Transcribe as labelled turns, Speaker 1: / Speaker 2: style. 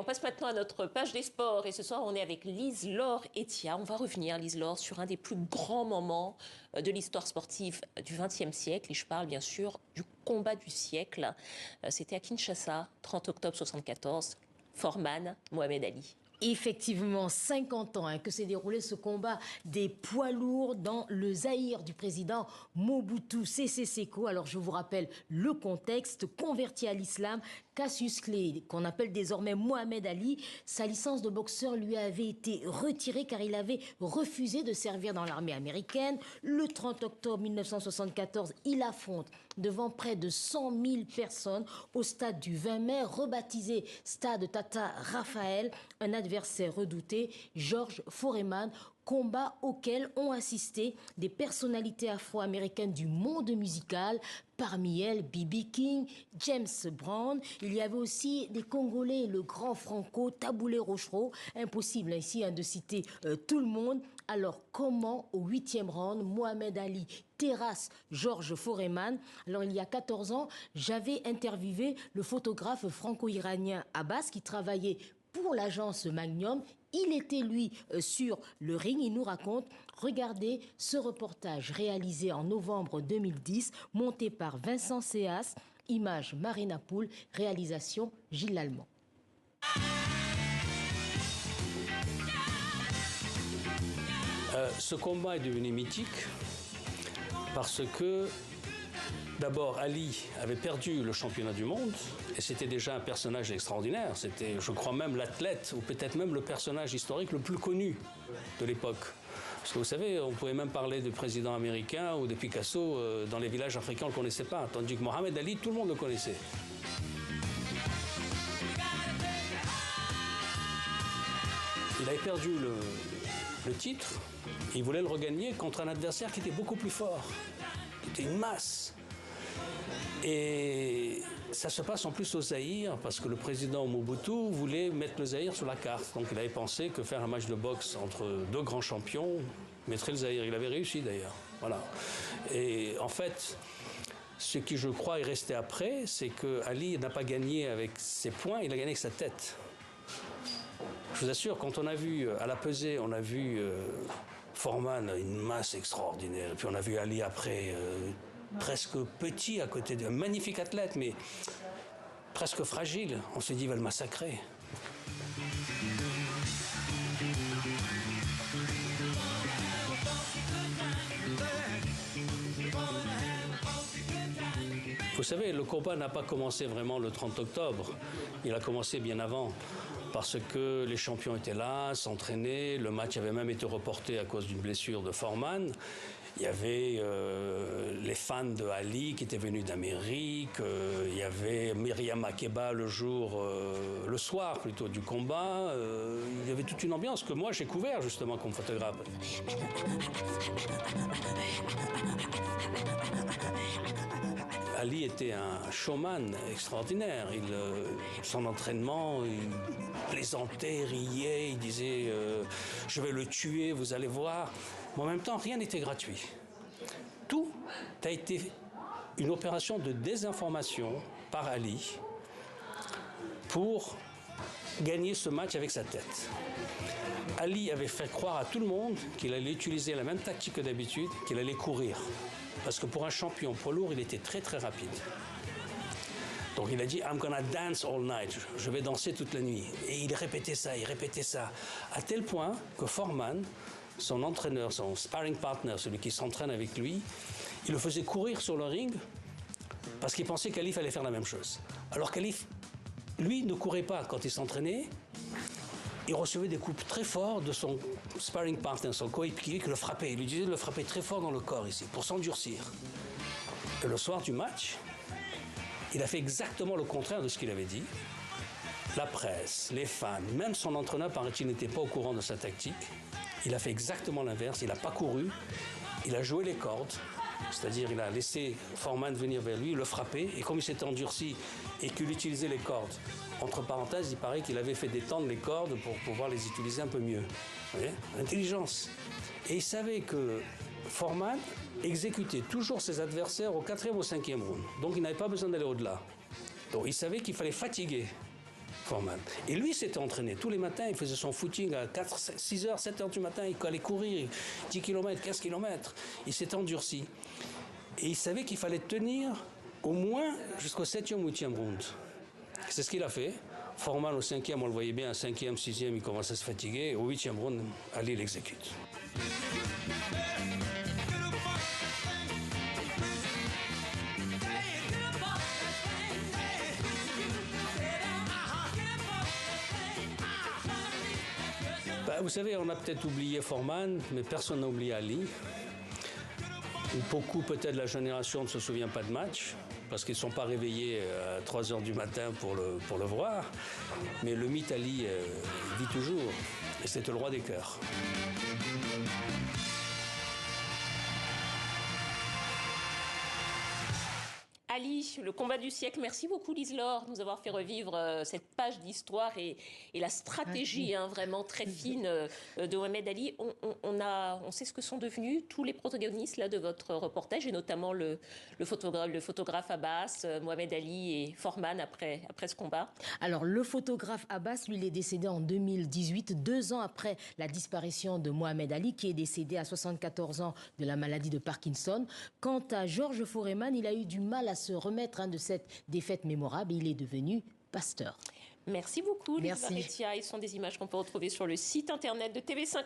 Speaker 1: passe maintenant à notre page des sports. Et ce soir, on est avec Lise-Laure Etia. On va revenir, Lise-Laure, sur un des plus grands moments de l'histoire sportive du XXe siècle. Et je parle bien sûr du combat du siècle. C'était à Kinshasa, 30 octobre 1974. Foreman, Mohamed Ali.
Speaker 2: Effectivement, 50 ans que s'est déroulé ce combat des poids lourds dans le Zaïre du président Mobutu Sese Seko. Alors je vous rappelle le contexte, converti à l'islam, Cassius Clay, qu'on appelle désormais Mohamed Ali, sa licence de boxeur lui avait été retirée car il avait refusé de servir dans l'armée américaine. Le 30 octobre 1974, il affronte devant près de 100 000 personnes au stade du 20 mai, rebaptisé Stade Tata Raphaël, un adversaire redouté, George Foreman, combat auquel ont assisté des personnalités afro-américaines du monde musical, parmi elles B.B. King, James Brown. Il y avait aussi des Congolais, le grand Franco, Taboulé Rochereau. Impossible ici de citer tout le monde. Alors comment au 8e round, Mohamed Ali terrasse George Foreman? Alors il y a 14 ans, j'avais interviewé le photographe franco-iranien Abbas qui travaillait pour l'agence Magnum. Il était, lui, sur le ring. Il nous raconte, regardez ce reportage réalisé en novembre 2010, monté par Vincent Céas, image Marina Poul, réalisation Gilles Lallemand.
Speaker 3: Ce combat est devenu mythique parce que d'abord, Ali avait perdu le championnat du monde et c'était déjà un personnage extraordinaire. C'était, je crois, même l'athlète ou peut-être même le personnage historique le plus connu de l'époque. Parce que vous savez, on pouvait même parler de présidents américains ou de Picasso dans les villages africains, on ne le connaissait pas. Tandis que Mohamed Ali, tout le monde le connaissait. Il avait perdu le titre et il voulait le regagner contre un adversaire qui était beaucoup plus fort, qui était une masse. Et ça se passe en plus au Zaïre parce que le président Mobutu voulait mettre le Zaïre sur la carte. Donc il avait pensé que faire un match de boxe entre deux grands champions mettrait le Zaïre. Il avait réussi d'ailleurs. Voilà. Et en fait, ce qui je crois est resté après, c'est que Ali n'a pas gagné avec ses poings, il a gagné avec sa tête. Je vous assure, quand on a vu à la pesée, on a vu Foreman, une masse extraordinaire. Et puis on a vu Ali après. Presque petit à côté d'un magnifique athlète, mais presque fragile. On s'est dit, il va le massacrer. Vous savez, le combat n'a pas commencé vraiment le 30 octobre. Il a commencé bien avant. Parce que les champions étaient là, s'entraînaient. Le match avait même été reporté à cause d'une blessure de Foreman. Il y avait les fans de Ali qui étaient venus d'Amérique. Il y avait Myriam Makeba le soir plutôt du combat. Il y avait toute une ambiance que moi j'ai couvert justement comme photographe. Ali était un showman extraordinaire. Son entraînement, il plaisantait, riait, il disait « je vais le tuer, vous allez voir ». Mais en même temps, rien n'était gratuit. Tout a été une opération de désinformation par Ali pour gagner ce match avec sa tête. Ali avait fait croire à tout le monde qu'il allait utiliser la même tactique que d'habitude, qu'il allait courir. Parce que pour un champion poids lourd, il était très très rapide. Donc il a dit « I'm gonna dance all night », je vais danser toute la nuit. Et il répétait ça, à tel point que Foreman, son entraîneur, son sparring partner, celui qui s'entraîne avec lui, il le faisait courir sur le ring parce qu'il pensait qu'Ali allait faire la même chose. Alors qu'Ali, lui, ne courait pas quand il s'entraînait. Il recevait des coups très forts de son sparring partner, son coéquipier, qui le frappait. Il lui disait de le frapper très fort dans le corps ici, pour s'endurcir. Et le soir du match, il a fait exactement le contraire de ce qu'il avait dit. La presse, les fans, même son entraîneur, paraît-il, n'était pas au courant de sa tactique. Il a fait exactement l'inverse. Il n'a pas couru, il a joué les cordes. C'est-à-dire, il a laissé Foreman venir vers lui, le frapper. Et comme il s'était endurci et qu'il utilisait les cordes, entre parenthèses, il paraît qu'il avait fait détendre les cordes pour pouvoir les utiliser un peu mieux. Vous voyez ? Intelligence. Et il savait que Foreman exécutait toujours ses adversaires au 4e ou 5e round. Donc il n'avait pas besoin d'aller au-delà. Donc il savait qu'il fallait fatiguer Foreman. Et lui s'était entraîné tous les matins, il faisait son footing à 4, 6 heures, 7 heures du matin, il allait courir 10 km, 15 km. Il s'est endurci. Et il savait qu'il fallait tenir au moins jusqu'au 7e ou 8e round. C'est ce qu'il a fait. Foreman au 5e, on le voyait bien, 5e, 6e, il commence à se fatiguer. Au 8e round, Ali l'exécute. Vous savez, on a peut-être oublié Foreman, mais personne n'a oublié Ali. Beaucoup, peut-être, la génération ne se souvient pas de match, parce qu'ils ne sont pas réveillés à 3 heures du matin pour le voir. Mais le mythe Ali vit toujours, et c'était le roi des cœurs.
Speaker 1: Ali, le combat du siècle. Merci beaucoup, Lise-Laure, de nous avoir fait revivre cette page d'histoire et la stratégie vraiment très fine de Mohamed Ali. On sait ce que sont devenus tous les protagonistes là, de votre reportage, et notamment le photographe Abbas, Mohamed Ali et Foreman après ce combat.
Speaker 2: Alors, le photographe Abbas, lui, il est décédé en 2018, 2 ans après la disparition de Mohamed Ali, qui est décédé à 74 ans de la maladie de Parkinson. Quant à Georges Foreman, il a eu du mal à se remettre de cette défaite mémorable et il est devenu pasteur.
Speaker 1: Merci beaucoup, Lise
Speaker 2: Merci.
Speaker 1: Varretia. Ce sont des images qu'on peut retrouver sur le site internet de TV5.